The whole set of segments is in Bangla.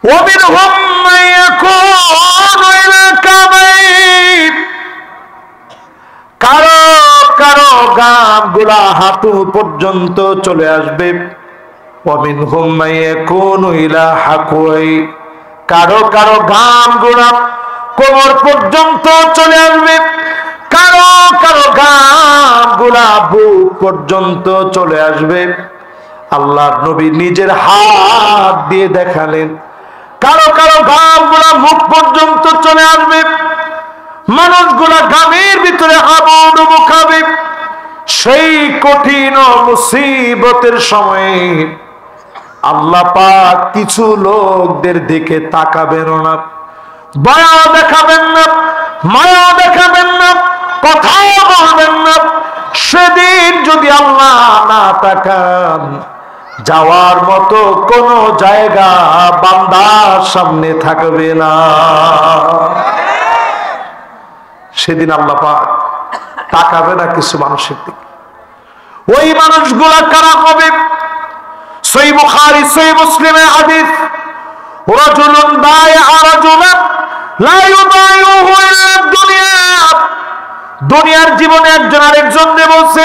ومنهم من يكون إلى الكعبين কারো কারো গামগুলা হাঁটু পর্যন্ত চলে আসবে। ومنهم من يكون إلى حقوي কারো কারো গামগুলা কোমর পর্যন্ত চলে আসবে। কারো কারো গামগুলা বুক পর্যন্ত চলে আসবে। আল্লাহর নবী নিজের হাত দিয়ে দেখালেন কারো কারো গামগুলা মুখ পর্যন্ত চলে আসবে। মানুষগুলা গামের ভিতরে হাবুডুবু খাবে। সেই কঠিন মুসিবতের সময়ে আল্লাহ পাক কিছু লোকদের দিকে তাকাবেন না, দয়া দেখাবেন না, মায়া দেখাবেন না, কথা বলবেন না। সেদিন যদি আল্লাহ না তাকান, যাওয়ার মতো কোন জায়গা বান্দার সামনে থাকবে না। সেদিন আল্লাহ পাক তাকাবে না কিছু মানুষের দিকে। ওই মানুষগুলা কারা হবে? সহিহ বুখারী সহিহ মুসলিমের হাদিস, রাজুলুন বায়আ রাজুলান লা ইউবাইউহু ইল্লা দুনিয়া। দুনিয়ার জীবনে একজন আরেকজনকে বলছে,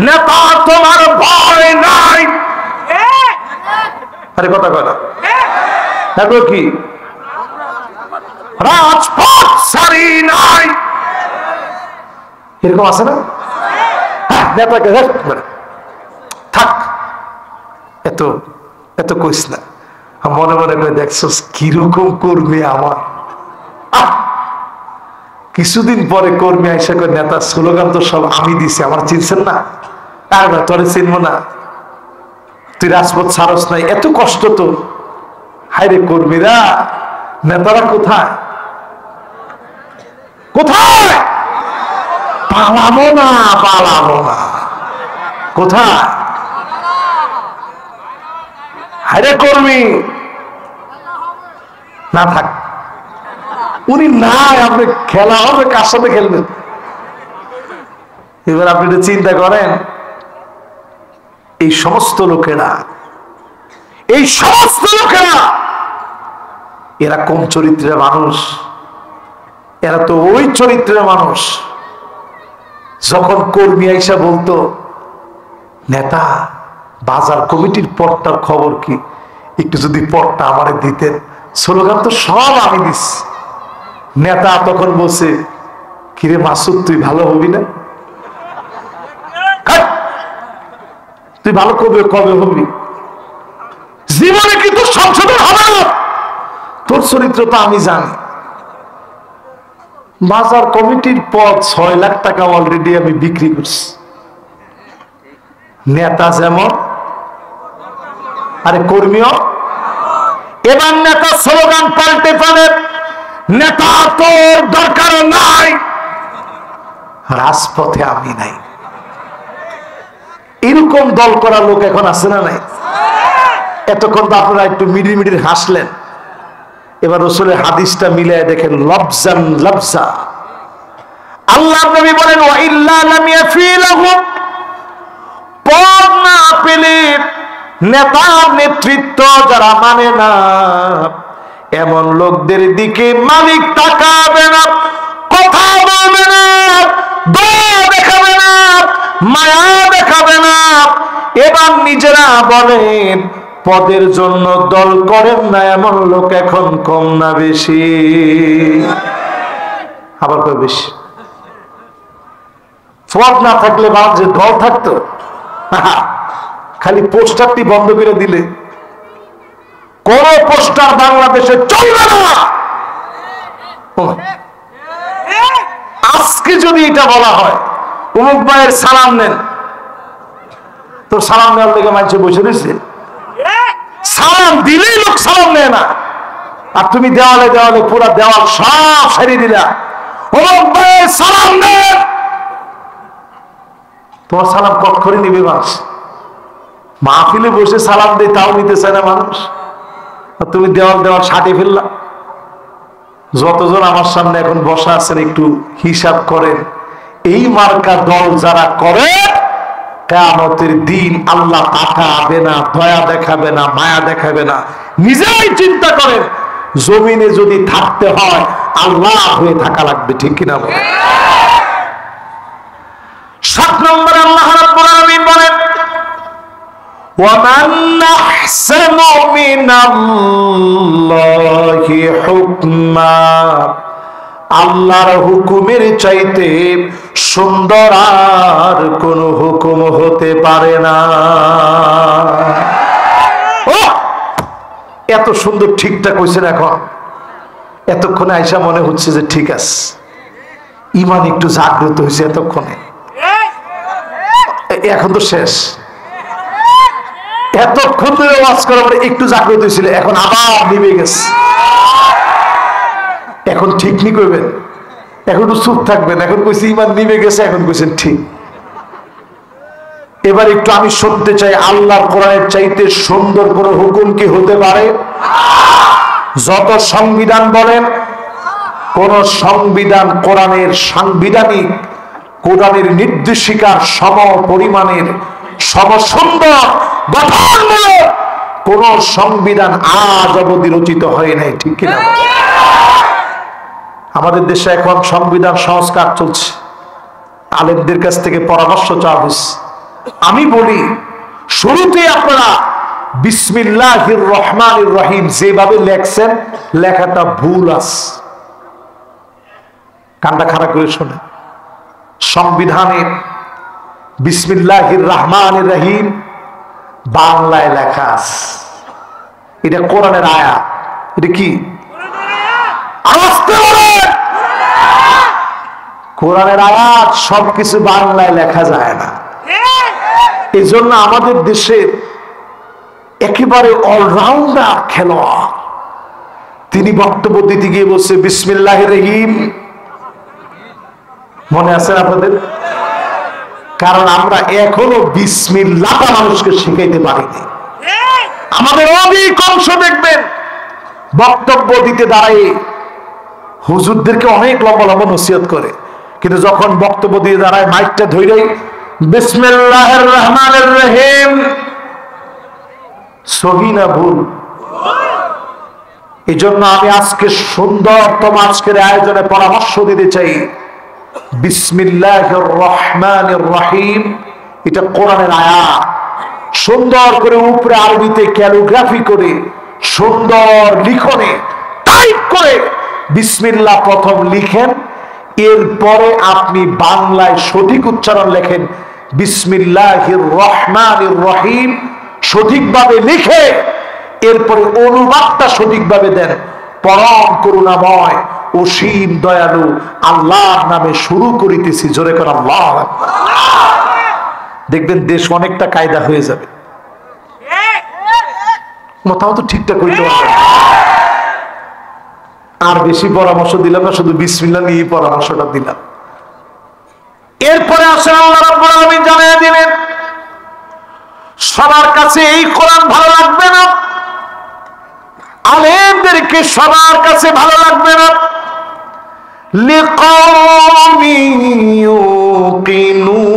নেতা তোমার ভয় নাই। আরে কথা কয় না, তারপর কি? রাজপথ সারি নাই, এরকম আছে না? নেতাকে থাক, এত এত কইস না। মনে মনে করে দেখছো কিরকম কর্মী আমার। কিছুদিন পরে কর্মী আইসা করে, নেতা স্লোগান তো সব আমি দিছি, আমার চিনছেন না? আর না, তোরে চিনবো না, তুই রাজপথ ছাড়স নাই, এত কষ্ট তো। হায়রে কর্মীরা, নেতারা কোথায় কোথায়? পালাবো না, পালাবো না, কোথায়? হায়রে কর্মী না থাক, উনি নাই, আপনি খেলা হবে, কার সাথে খেলবেন? এবার আপনি একটু চিন্তা করেন, এই সমস্ত লোকেরা, এই সমস্ত লোকেরা এরা কোন চরিত্রের মানুষ? এরা তো ওই চরিত্রের মানুষ যখন কর্মী আইসা বলতো, নেতা বাজার কমিটির পটটার খবর কি, একটু যদি পটটা আমারে দিতেন, স্লোগান তো সব আমি দিচ্ছি। নেতা তখন বলছে, কিরে মাসুদ, তুই ভালো হবি না? তুই ভালো কবে কবে হবি? জীবনে কিন্তু সংশোধন হবে না, তোর চরিত্র তো আমি জানি। বাজার কমিটির পদ 6 লাখ টাকা অলরেডি আমি বিক্রি করছি। নেতা যেমন, আরে কর্মীও। এবার নেতা স্লোগান পাল্টে পারে, নেতা তোর দরকার নাই, রাজপথে আমি নাই। এরকম দল করা লোক এখন আছে না নাই? এতক্ষণ তো আপনারা একটু মিডির মিডির হাসলেন। এবার রাসূলের হাদিসটা মিলিয়ে দেখেন, লফজান লফজা। আল্লাহর নবী বলেন, ওয়া ইল্লা লাম ইয়াফিলাহু, পদ না পেলে, নেতার নেতৃত্ব যারা মানে না, এমন লোকদের দিকে মালিক তাকাবে না, কথা বলবে না, দয়া দেখাবে না, মায়া দেখাবে না। এবার নিজেরা বলেন, পদের জন্য দল করেন না, এমন লোক এখন কম না বেশি? আবার কয় বেশি। পদ না থাকলে যে দল থাকতো, খালি পোস্টারটি বন্ধ করে দিলে কোন পোস্টার বাংলাদেশে চলবে না। আজকে যদি এটা বলা হয়, অমুক ভাইয়ের সালাম নেন, তোর সালাম নেওয়ার লেগে মানুষে বসে রয়েছে, সালাম দিলেই লোক সালাম নেয় না, আর তুমি দেওয়ালে দেওয়ালে পুরা দেওয়াল সব সারিয়ে দিলা, অমুক ভাইয়ের সালাম নেন, তোমার সালাম কক্ষরে নিবে মানুষ। মাহফিলে বসে সালাম দেয়, তাও নিতে চায় না মানুষ, আর তুমি দেওয়াল দেওয়াল সাটে ফেললা। যতজন আমার সামনে এখন বসা আছেন, একটু হিসাব করেন, এই মার্কা দল যারা করে কিয়ামতের দিন আল্লাহ তাকাবে না, দয়া দেখাবে না, মায়া দেখাবে না। নিজেই চিন্তা করেন, জমিনে যদি থাকতে হয় আল্লাহ হয়ে থাকা লাগবে, ঠিক কিনা বলেন? 7 নম্বরে আল্লাহ রাব্বুল আলামিন বলেন, وَمَنْ أَحْسَنُ مِنَ اللَّهِ حُكْمًا, আল্লাহর হুকুমের চাইতে সুন্দর আর কোন হুকুম হতে পারে না। এত সুন্দর ঠিকঠাক হয়েছে না? এখন এতক্ষণে আইসা মনে হচ্ছে যে ঠিক আছে, ইমান একটু জাগ্রত হয়েছে এতক্ষণে। এখন তো শেষ, এতক্ষণ ধরে ওয়াজ করার পরে একটু জাগ্রত হয়েছিল, এখন আবার নিভে গেছে। এখন ঠিক নি করবেন, এখন একটু চুপ থাকবেন। এখন কইছি ইমান নিভে গেছে, এখন কইছেন ঠিক। এবার একটু আমি শুনতে চাই, আল্লাহর কোরআনের চাইতে সুন্দর কোন হুকুম কি হতে পারে? যত সংবিধান বলেন, কোন সংবিধান কোরআনের সাংবিধানিক, কোরআনের নির্দেশিকার সম পরিমাণের সম সুন্দর গঠনমূলক কোন সংবিধান আজ অবধি রচিত হয় নাই, ঠিক কিনা? আমাদের দেশে এখন সংবিধান সংস্কার চলছে, আলেমদের কাছ থেকে পরামর্শ চাওয়া হয়েছে। আমি বলি, শুরুতে আপনারা বিসমিল্লাহির রহমানির রহিম যেভাবে লেখছেন, লেখাটা ভুল আছে। কানটা খারাপ করে শোনেন, সংবিধানের বিসমিল্লাহির রহমানির রহিম বাংলায় লেখা আছে, এটা কোরআনের আয়াত। এটা কি? কোরআনের আয়াত, সবকিছু বাংলায় লেখা যায় না। এই জন্য আমাদের দেশে একেবারে অলরাউন্ডার খেলোয়াড়, তিনি বক্তব্য দিতে গিয়ে বলছে বিসমিল্লাহির রহিম। মনে আছে আপনাদের? কারণ আমরা এখনো বিসমিল্লাহ মানুষকে শিখাইতে পারিনি। আমাদের অধিকাংশ দেখবেন বক্তব্য দিতে দাঁড়ায় হুজুরদেরকে অনেক লম্বা লম্বা নসিহত করে, কিন্তু যখন বক্তব্য দিয়ে দাঁড়ায় মাইকটা ধরেই বিসমিল্লাহির রহমানির রহিম, সহি না ভুল? এই জন্য আমি আজকে সুন্দরতম আজকের আয়োজনে পরামর্শ দিতে চাই, বিসমিল্লাহির রহমানির রহিম এটা কোরআনের আয়াত। সুন্দর করে উপরে আরবিতে ক্যালিগ্রাফি করে, সুন্দর লিখনে টাইপ করে বিসমিল্লাহ প্রথম লিখেন, এরপরে আপনি বাংলায় সঠিক উচ্চারণ লেখেন বিসমিল্লাহির রহমানির রহিম, সঠিকভাবে লিখে এরপরে অনুবাদটা সঠিকভাবে দেন। পরম করুণাময় অসীম দয়ালু আল্লাহর নামে শুরু করিতেছি, জোরে করে আল্লাহু আকবার। দেখবেন দেশ অনেকটা কায়দা হয়ে যাবে। মতামত ঠিকঠাক হইতে পারবে। আর বেশি পরামর্শ দিলাম না, শুধু বিসমিল্লাহ নিয়ে পরামর্শটা দিলাম। এরপরে আসেন আল্লাহ রাব্বুল আলামিন জানিয়ে দিলেন, সবার কাছে এই কোরআন ভালো লাগবে না, আলেমদেরকে সবার কাছে ভালো লাগবে না। লিকাওমি ইউকিনুন,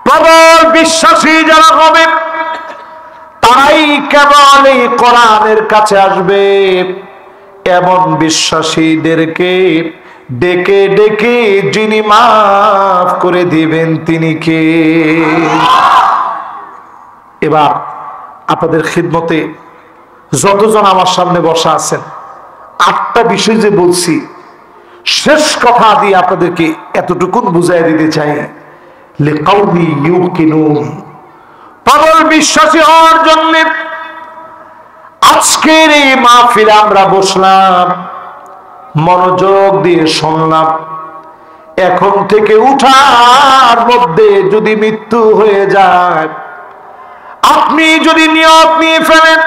প্রবল বিশ্বাসী যারা হবে তারাই কেবল এই কোরআনের কাছে আসবে। এমন বিশ্বাসীদেরকে ডেকে ডেকে যিনি মাফ করে দিবেন তিনি কে? এবার আপনাদের খিদমতে যতজন আমার সামনে বসা আছেন, 8টা বিষয় যে বলছি, শেষ কথা দিয়ে আপনাদেরকে এতটুকু বুঝাই দিতে চাই, লিকাউমি ইউকিনুন, পাগল বিশ্বাসী হওয়ার জন্য আজকের এই মাহফিলে আমরা বসলাম, মনোযোগ দিয়ে শুনলাম। এখন থেকে উঠার মধ্যে যদি মৃত্যু হয়ে যায়, আপনি যদি নিয়ত নিয়ে ফেলেন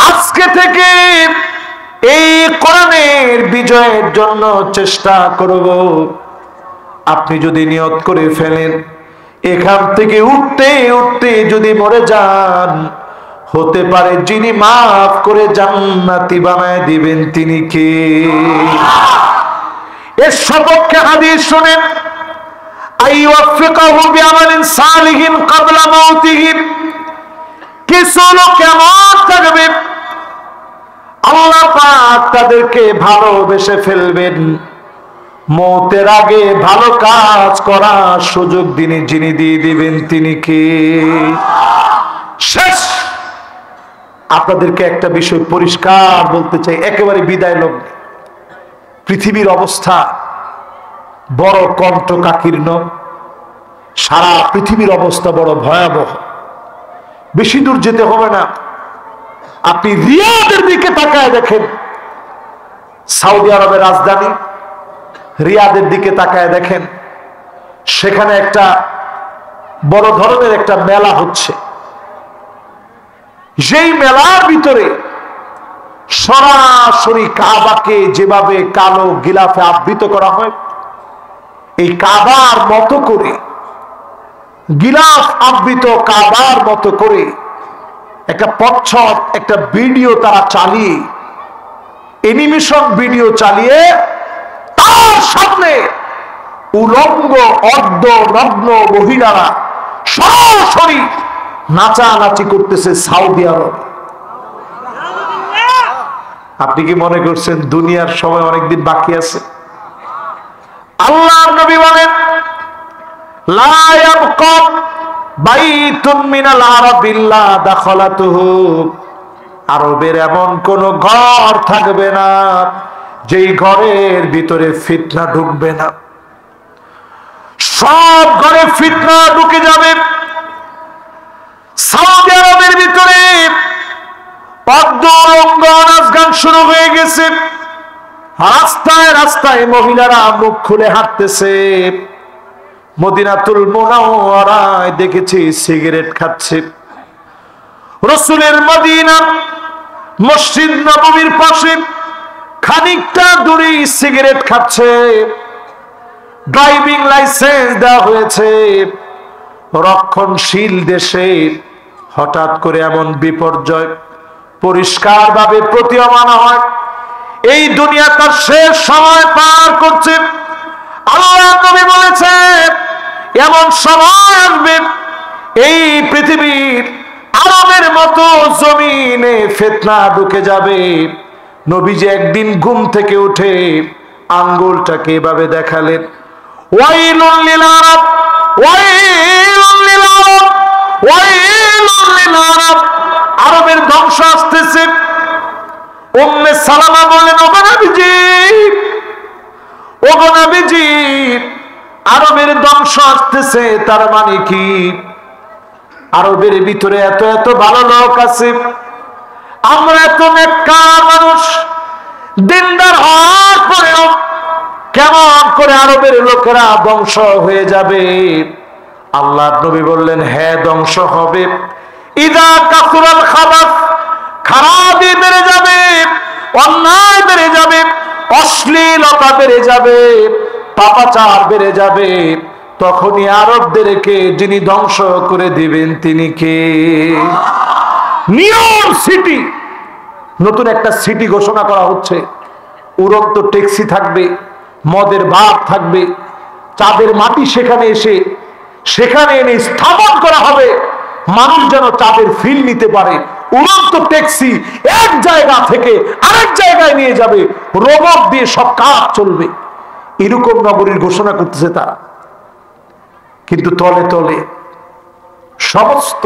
আজকে থেকে এই কোরআনের বিজয়ের জন্য চেষ্টা করব, আপনি যদি নিয়ত করে ফেলেন এখান থেকে উঠতে উঠতে যদি মরে যান, হতে পারে যিনি মাফ করে জান্নাতি বানায় দিবেন তিনি কে? এর সপক্ষে হাদিস শুনেন, আইওয়াফিকাহু বিআমালিন সালিহিন ক্বাবলা মাউতিহি। কিছু লোক কেমন থাকবে, আল্লাহ পাক তাদেরকে ভালোবেসে ফেলবেন, মওতের আগে ভালো কাজ করার সুযোগ যিনি দিয়ে দিবেন তিনি কে? শেষ। আপনাদেরকে একটা বিষয় পরিষ্কার বলতে চাই, একেবারে বিদায় লগ্নে পৃথিবীর অবস্থা বড় কণ্টকাকীর্ণ, সারা পৃথিবীর অবস্থা বড় ভয়াবহ। বেশি দূর যেতে হবে না, আপনি রিয়াদের দিকে তাকায় দেখেন, সৌদি আরবের রাজধানী রিয়াদের দিকে তাকায় দেখেন, সেখানে একটা বড় ধরনের একটা মেলা হচ্ছে। যেই মেলার ভিতরে সরাসরি কাবাকে যেভাবে কালো গিলাফে আবৃত করা হয়, এই কাবার মতো করে, গিলাফ আবৃত কাবার মতো করে একটা পচ্ছদ, একটা ভিডিও তারা চালিয়ে, অ্যানিমেশন ভিডিও চালিয়ে তার সামনে উলঙ্গ অর্ধ নগ্ন মহিলারা সরাসরি নাচানাচি করতেছে সৌদি আরব। আপনি কি মনে করছেন দুনিয়ার সময় অনেকদিন বাকি আছে? আল্লাহর নবী বলেন, লা ইয়াবকা বাইতুন মিনাল আরাব ইল্লা দাখালাতুহু। আরবের এমন কোন ঘর থাকবে না যেই ঘরের ভিতরে ফিতনা ঢুকবে না। সব ঘরে ফিতনা ঢুকে যাবে। সৌদি আরবের ভিতরে নাচ গান শুরু হয়ে গেছে, রাস্তায় রাস্তায় মহিলারা মুখ খুলে হাঁটতেছে। মদিনাতুল মুনাওয়ারায় দেখেছি সিগারেট খাচ্ছে। রাসূলের মদিনা মসজিদ নববীর পাশে খানিকটা দূরে সিগারেট খাচ্ছে। ড্রাইভিং লাইসেন্স দেওয়া হয়েছে। রক্ষণশীল দেশে হঠাৎ করে এমন বিপর্যয় পরিষ্কার ভাবে প্রতীয়মান হয়। এই দুনিয়া তার শেষ সময় পার করছে। আল্লাহর নবী বলেছে, এমন সময় আসবে এই পৃথিবীর আরবের মতো জমিনে ফিতনা ঢুকে যাবে। নবীজি একদিন ঘুম থেকে উঠে আঙ্গুলটাকে এভাবে দেখালেন, ওয়াইলুল লিল আরব, ওয়াইলুল লিল আরব, ওয়াইলুল লিল আরব। আরবের ধ্বংস আসতেছে। উম্মে সালামা বলেন, ওগো নবীজি, ওগো নবীজি, আরবের ধ্বংস আসতেছে, তার মানে কি? আরবের ভিতরে এত এত ভালো লোক আছে, আমরা এত নেককার মানুষ, দিনদার হওয়ার পরেও কেমন করে আরবের লোকেরা ধ্বংস হয়ে যাবে? আল্লাহর নবী বললেন, হ্যাঁ ধ্বংস হবে। ইদা কাসুরাল খাবাস, খারাপি বেড়ে যাবে, অন্যায় বেড়ে যাবে, অশ্লীলতা বেড়ে যাবে, পাপাচার বেড়ে যাবে, তখনই আরবদেরকে যিনি ধ্বংস করে দিবেন তিনি কে? নিয়ম সিটি, নতুন একটা সিটি ঘোষণা করা হচ্ছে। উড়ন্ত ট্যাক্সি থাকবে, মদের ভাব থাকবে, চাঁদের মাটি সেখানে এনে স্থাপন করা হবে। মানুষ যেন চাঁদের ফিল নিতে পারে। উড়ন্ত ট্যাক্সি এক জায়গা থেকে আরেক জায়গায় নিয়ে যাবে, রোবট দিয়ে সব কাজ চলবে। এরকম নগরীর ঘোষণা করতেছে তারা। কিন্তু তলে তলে সমস্ত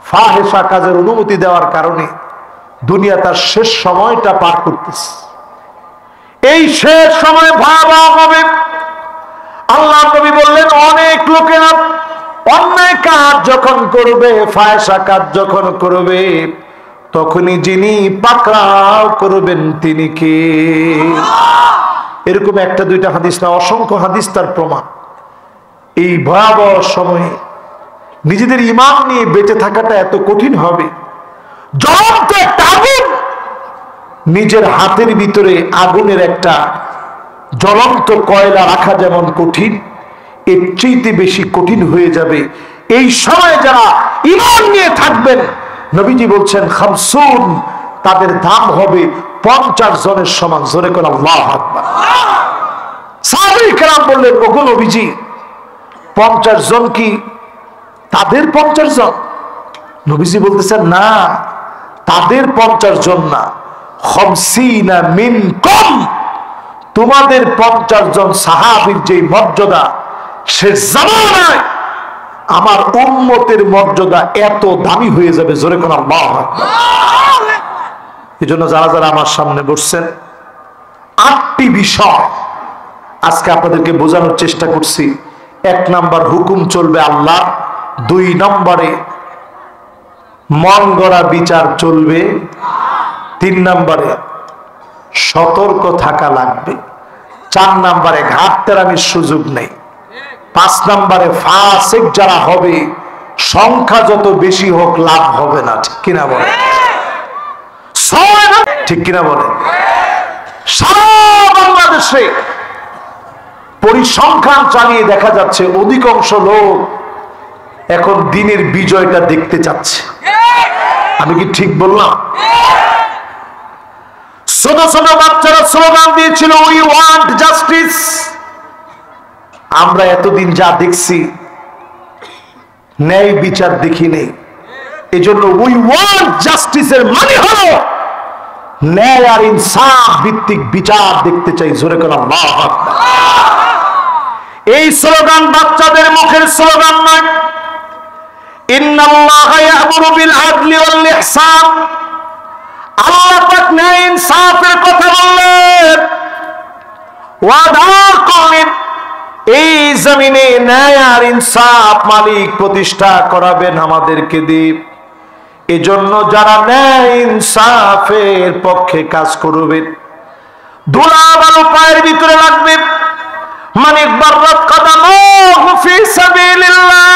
ফাহেসা কাজের অনুমতি দেওয়ার কারণে দুনিয়া তার শেষ সময়টা পার করতেছে। এই শেষ সময় ভয়াবহ হবে। আল্লাহ নবী বললেন, অনেক লোকেরা অন্যায় কাজ যখন করবে, ফাহেসা কাজ যখন করবে, তখনই যিনি পাকড়াও করবেন তিনি কে? এরকম একটা দুইটা হাদিস না, অসংখ্য হাদিস তার প্রমাণ। এই ভয়াবহ সময়ে নিজেদের ঈমান নিয়ে বেঁচে থাকাটা এত কঠিন হবে। জ্বলন্ত একটা আগুন, নিজের হাতের ভিতরে আগুনের একটা জ্বলন্ত কয়লা রাখা যেমন কঠিন, এর চেয়ে বেশি কঠিন হয়ে যাবে এই সময় যারা ঈমান নিয়ে থাকবেন। নবীজি বলছেন, খামসুন, তাদের দাম হবে 50 জনের সমান। জোরে করে আল্লাহু আকবার। সাহাবায়ে কেরাম বললেন, ওগো নবীজি, 50 জন কি তাদের 50 জন? নবীজি বলতেছেন, না, তাদের 50 জন না, 50 মিনকুম, তোমাদের 50 জন সাহাবীর যে মর্যাদা, সে জামানায় আমার উম্মতের মর্যাদা এত দামি হয়ে যাবে। জোরে কোন আল্লাহু আকবার। এই জন্য যারা যারা আমার সামনে বসছেন, 8টি বিষয় আজকে আপনাদেরকে বোঝানোর চেষ্টা করছি। 1 নাম্বার, হুকুম চলবে আল্লাহ। 2 নম্বরে মন গড়া বিচার চলবে। 3 নম্বরে সতর্ক থাকা লাগবে। 4 নম্বরে ঘাটতেরামির সুযোগ নেই। 5 নম্বরে ফাসিক যারা হবে, সংখ্যা যত বেশি হোক লাভ হবে না। ঠিক কিনা বলে? ঠিক কিনা বলে? সারা বাংলাদেশে পরিসংখ্যান চালিয়ে দেখা যাচ্ছে অধিকাংশ লোক এখন দিনের বিজয়টা দেখতে চাচ্ছে। আমি কি ঠিক বললাম? ছোট ছোট বাচ্চারা স্লোগান দিয়েছিল, উই ওয়ান্ট জাস্টিস। আমরা এতদিন যা দেখছি, ন্যায় বিচার দেখি নেই। এই জন্য উই ওয়ান্ট জাস্টিসের মানে হলো ন্যায় আর ইনসাফ ভিত্তিক বিচার দেখতে চাই। জোরে করে আল্লাহু আকবার। এই স্লোগান বাচ্চাদের মুখের স্লোগান নয়। ইন্নাল্লাহা ইয়া'মুরু বিল আদলি ওয়াল ইহসান, আল্লাহ পাক ন্যায় ইনসাফের কথা বললেন। ওয়াদা করলেন এই জমিনে ন্যায় আর ইনসাফ মালিক প্রতিষ্ঠা করাবেন আমাদেরকে দিয়ে। এজন্য যারা ন্যায় ইনসাফের পক্ষে কাজ করবেন, ধুলা বালু পায়ের ভিতরে লাগবে, মানে বাররাত কাদামুহু ফি সাবিলিল্লাহ,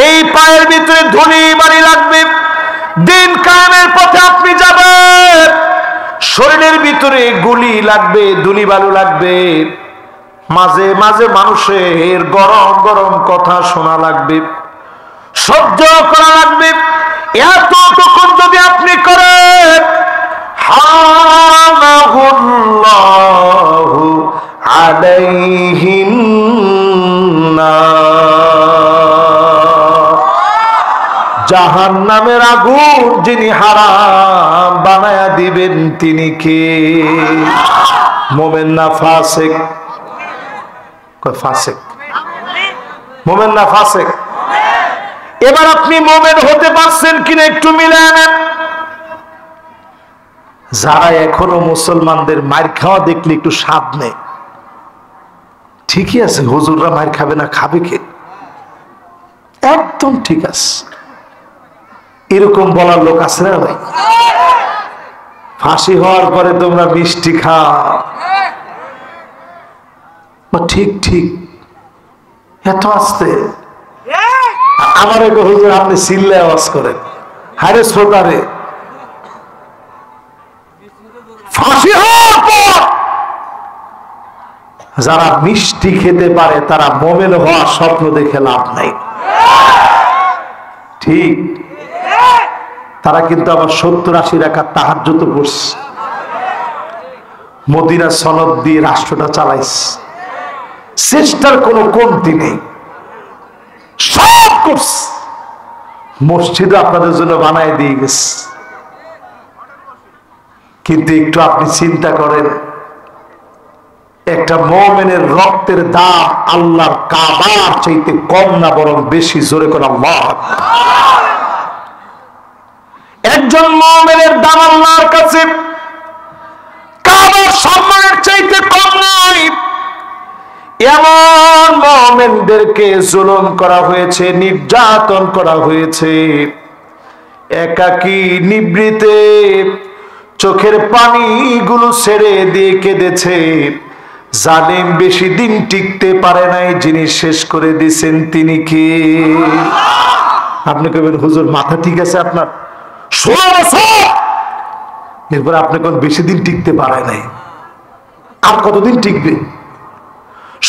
এই পায়ের ভিতরে ধুলি বালি লাগবে। দিন কায়েমের পথে আপনি যাবেন, শরীরের ভিতরে গুলি লাগবে, ধুলি বালু লাগবে, মাঝে মাঝে মানুষের গরম গরম কথা শোনা লাগবে, সহ্য করা লাগবে। এতটুকুন যদি আপনি করেন, হানাহুল্লাহু আলাইহিন নার, জাহান্নামের আগুন যিনি হারাম বানায়া দিবেন তিনি কে? মুমিন না ফাসিক? ফাসিক। মুমিন না ফাসিক? এবার আপনি মুমিন হতে পারছেন কিনা একটু মিলায় নেন। যারা এখনো মুসলমানদের মার খাওয়া দেখলে একটু স্বাদ নেই, ঠিকই আছে, হুজুররা মার খাবে না, খাবে কে? একদম ঠিক আছে। এরকম বলার লোক আছে না ভাই? ফাঁসি হওয়ার পরে তোমরা মিষ্টি খাও, ঠিক ঠিক, এত আসতে আমার এক হুজুর আপনি চিল্লে আওয়াজ করেন, হারে শ্রোতারে, ফাঁসি হওয়ার পর যারা মিষ্টি খেতে পারে তারা মুমিন হওয়ার স্বপ্ন দেখে লাভ নাই। ঠিক, তারা কিন্তু আবার 70-80 রাকাত তাহাজ্জুদ পড়ছে, মদিনা সনদ দিয়ে রাষ্ট্রটা চালাইছে, চেষ্টার কোনো কমতি নেই, সব করছে, মসজিদ আপনাদের জন্য বানায় দিয়ে গেছে। কিন্তু একটু আপনি চিন্তা করেন, একটা মুমিনের রক্তের দাম আল্লাহর কাবার চাইতে কম না বরং বেশি? জোরে করে আল্লাহ। একজন মুমিনের দাম আল্লাহর কাছে কাবার সম্মানের চাইতে কম নয়। এমন মুমিনদেরকে জুলুম করা হয়েছে, নির্যাতন করা হয়েছে, একাকী নিভৃতে চোখের পানিগুলো ছেড়ে দিয়ে কেঁদেছে। জালিম বেশি দিন টিকতে পারে নাই, যিনি শেষ করে দিয়েছেন তিনি কে? আপনি কবেন হুজুর মাথা ঠিক আছে আপনার? 16 বছর, এরপর আপনি কোন বেশি দিন টিকতে পারে নাই, আর কতদিন টিকবে?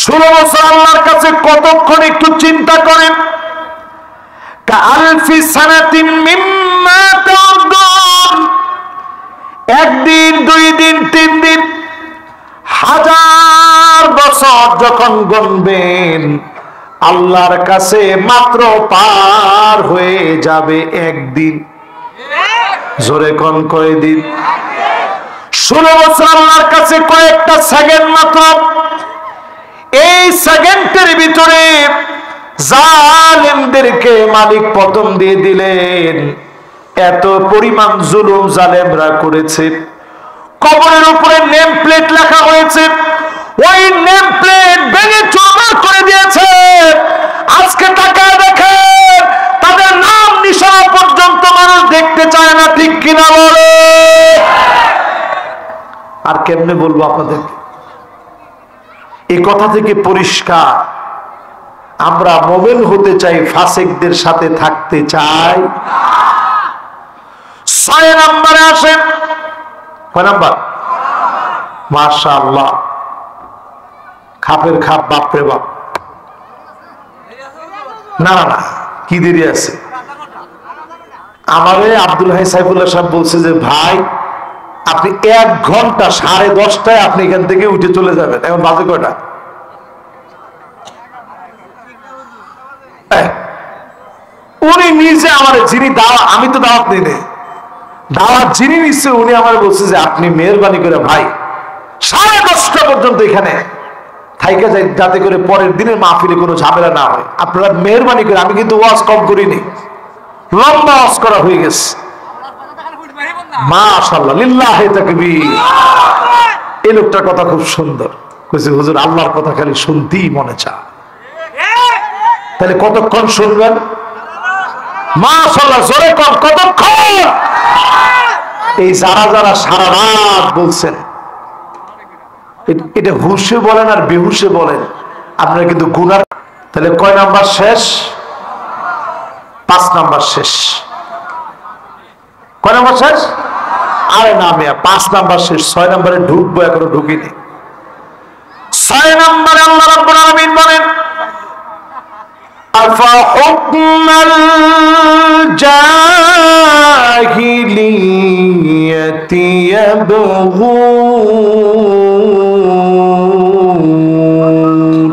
16 বছর আল্লাহর কাছে কতক্ষণ একটু চিন্তা করেন। কাআলফি সানাতিন মিম্মা তাউদ্দুন, একদিন, 2 দিন, 3 দিন, 1000 বছর যখন গুনবেন আল্লাহর কাছে মাত্র পার হয়ে যাবে একদিন। জোরে কোন কয়দিন? 16 বছর আল্লাহর কাছে কয়েকটা সেকেন্ড মাত্র। এই সেকেন্ডের ভিতরে জালেমদেরকে মালিক পতন দিয়ে দিলেন। এত পরিমাণ জুলুম জালেমরা করেছে। কবরের উপরে নেম প্লেট লেখা হয়েছে, ওই নেম প্লেট ভেঙে চুরমার করে দিয়েছে। আজকে তাকায় দেখেন, তাদের নাম নিশানা পর্যন্ত মানুষ দেখতে চায় না, ঠিক কিনা বলে? আর কেমনে বলবো আপনাদের? এই কথা থেকে পরিষ্কার, আমরা মুমিন হতে চাই, ফাসিকদের সাথে থাকতে চাই। 6 নম্বরে আসেন। কয় নাম্বার? মাশাআল্লাহ, খাপের খাপ, বাপরে বাপ। না না না, কি দেরি আছে? আমারে আব্দুল হাই সাইফুল্লাহ সাহেব বলছে যে ভাই আপনি 1 ঘন্টা 10:30টায় আপনি এখান থেকে উঠে চলে যাবেন। এখন বাজে কয়টা? উনি নিজে আমার যিনি দাওয়াত, আমি তো দাওয়াত নিই নে, দাওয়াত যিনি নিচ্ছে উনি আমার বলছে যে আপনি মেহরবানি করে ভাই 10:30টা পর্যন্ত এখানে থাইকা যাই, যাতে করে পরের দিনের মাহফিলে কোনো ঝামেলা না হয়। আপনারা মেহরবানি করে, আমি কিন্তু ওয়াজ কম করিনি, লম্বা ওয়াজ করা হয়ে গেছে। মাশাআল্লাহ, লিল্লাহি তাকবীর। এই লোকটার কথা খুব সুন্দর, কইছে হুজুর আল্লাহর কথা খালি শুনতেই মনে চায়। তাহলে কতক্ষণ শুনবেন? মাশাআল্লাহ, জোরে কম, কতক্ষণ? এই যারা যারা সারা রাত বলছেন, এটা হুশে বলেন আর বেহুশে বলেন, আপনারা কিন্তু গুনার। তাহলে কয় নাম্বার শেষ? 5 নাম্বার শেষ। কয় নাম্বার শেষ? আরে না মিয়া, 5 নাম্বার শেষ। 6 নাম্বারে ঢুকবো, এখনো ঢুকিনি। 6 নাম্বারে আল্লাহ রাব্বুল আলামিন বলেন أفحكم الجاهلية يبغون।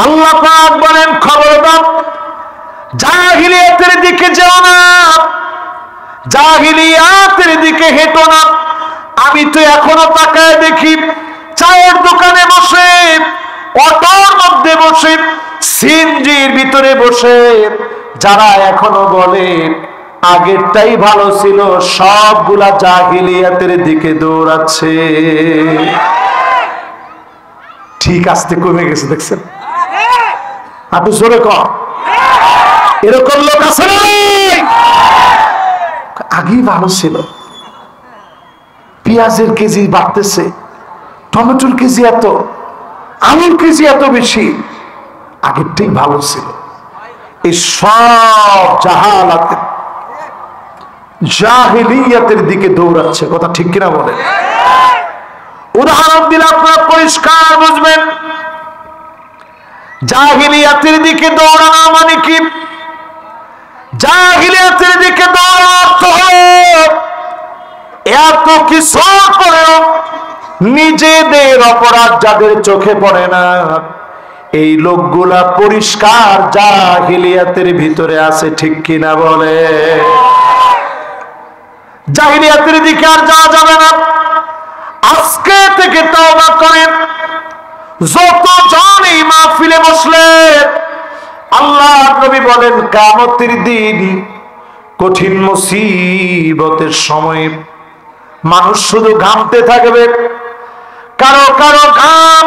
আল্লাহ পাক বলেন খবরদার জাহিলিয়াতের দিকে যেও না, জাহিলিয়াতের দিকে হেঁটো না। আমি তো এখনো তাকায় দেখি চায়ের দোকানে বসে, অটোর মধ্যে বসে, সিনজির ভিতরে বসে যারা এখনো বলে আগেরটাই ভালো ছিল, সবগুলা জাহিলিয়াতের দিকে দৌড়াচ্ছে। ঠিক আস্তে কমে গেছে, দেখছেন? আপনি জোরে কম। এরকম লোক আছে না? আগেই ভালো ছিল, পেঁয়াজের কেজি বাড়তেছে, টমেটোর কেজি এত, আলুর কেজি এত বেশি, আগেরটাই ভালো ছিল। এই সব জাহালাতে, জাহিলিয়াতের দিকে দৌড়াচ্ছে। কথা ঠিক কিনা বলেন? উদাহরণ দিলে আপনারা পরিষ্কার বুঝবেন। জাহিলিয়াতের দিকে দৌড়ানো মানে কি? জাহিলিয়াতের দিকে দৌড়াতে হলো এত কিছু করেও নিজেদের অপরাধ যাদের চোখে পড়ে না, এই লোকগুলা পরিষ্কার জাহিলিয়াতের ভিতরে আছে, ঠিক কিনা বলে? জাহিলিয়াতের দিকে আর যাওয়া যাবে না। আজকে থেকে তওবা করেন। যতজন এই মাহফিলে বসলে, আল্লাহ নবী বলেন কিয়ামতের দিন কঠিন মুসিবতের সময় মানুষ শুধু ঘামতে থাকবে, কারো কারো ঘাম